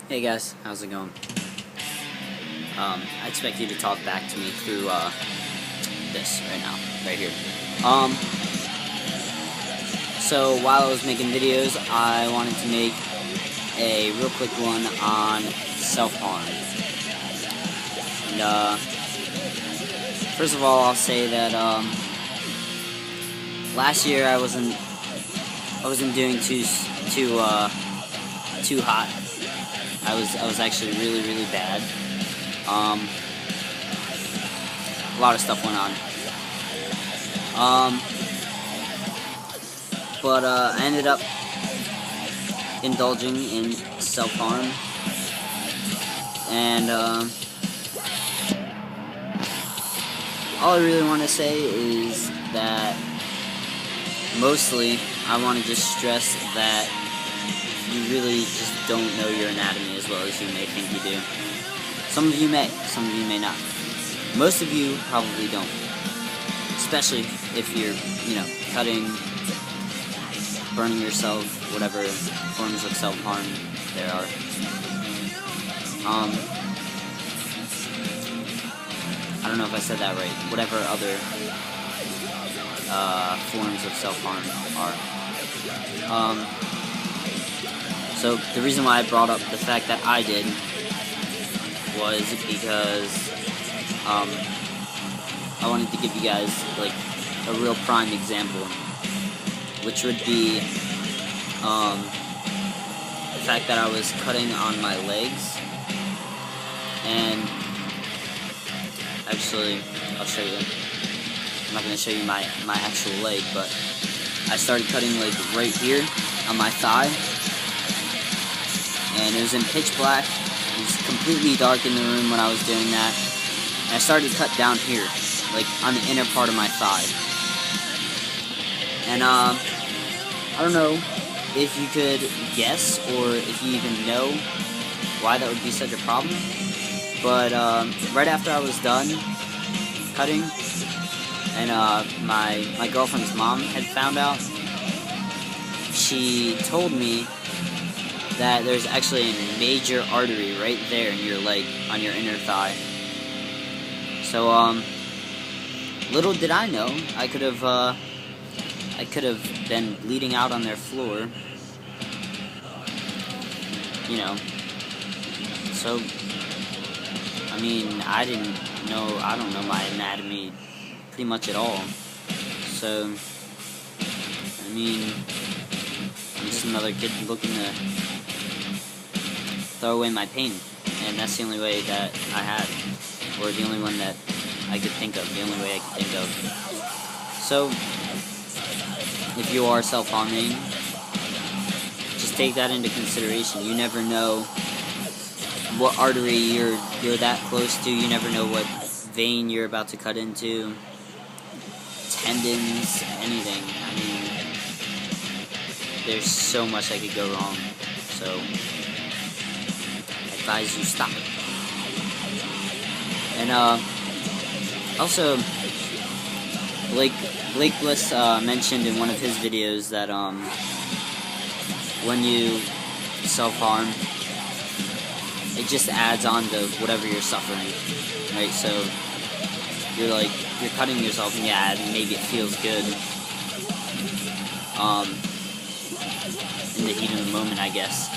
Hey guys, how's it going? I expect you to talk back to me through this right now, right here. So while I was making videos, I wanted to make a real quick one on self-harm. And first of all, I'll say that last year I wasn't doing too hot. I was actually really bad. A lot of stuff went on. But I ended up indulging in self-harm, and all I really want to say is that mostly I want to just stress that you really just don't know your anatomy as well as you may think you do. Some of you may not. Most of you probably don't. Especially if you're, cutting, burning yourself, whatever forms of self-harm there are. I don't know if I said that right. Whatever other forms of self-harm are. So the reason why I brought up the fact that I did was because I wanted to give you guys like a real prime example, which would be the fact that I was cutting on my legs, and actually I'll show you. I'm not going to show you my actual leg, but I started cutting like right here on my thigh. And it was in pitch black. It was completely dark in the room when I was doing that. And I started to cut down here, like on the inner part of my thigh. And I don't know if you could guess or if you even know why that would be such a problem. But right after I was done cutting, and my girlfriend's mom had found out, she told me that there's actually a major artery right there in your leg, on your inner thigh. So, little did I know, I could have been bleeding out on their floor, So, I mean, I don't know my anatomy pretty much at all. So, I mean, I'm just another kid looking to throw away my pain, and that's the only way that I had, or the only one that I could think of, the only way I could think of. So, if you are self-harming, just take that into consideration. You never know what artery you're that close to. You never know what vein you're about to cut into, tendons, anything. I mean, there's so much that could go wrong. So, advise you stop it. And also, Blake Bliss mentioned in one of his videos that when you self-harm, it just adds on to whatever you're suffering, right? So you're cutting yourself, and yeah, maybe it feels good in the heat of the moment, I guess.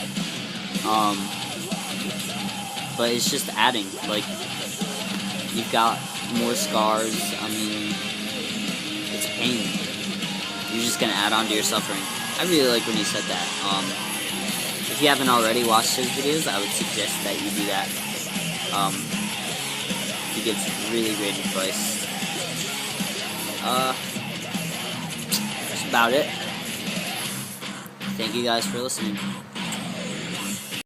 But it's just adding, like, you've got more scars. I mean, it's pain. You're just gonna add on to your suffering. I really like when he said that. If you haven't already watched his videos, I would suggest that you do that. He gives really great advice. That's about it. Thank you guys for listening.